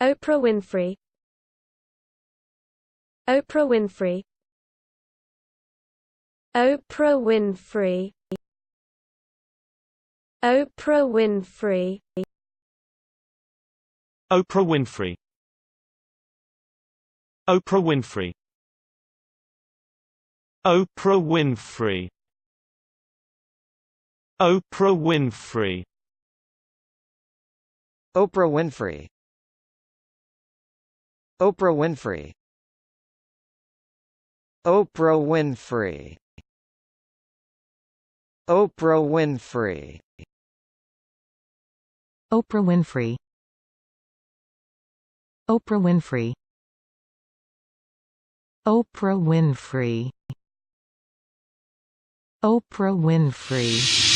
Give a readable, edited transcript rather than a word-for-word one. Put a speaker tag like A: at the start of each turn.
A: Oprah Winfrey. Oprah Winfrey. Oprah Winfrey. Oprah Winfrey.
B: Oprah Winfrey. Oprah Winfrey. Oprah Winfrey. Oprah Winfrey.
C: Oprah Winfrey. Oprah Winfrey. Oprah Winfrey. Oprah Winfrey.
D: Oprah Winfrey. Oprah Winfrey. Oprah Winfrey. Oprah Winfrey.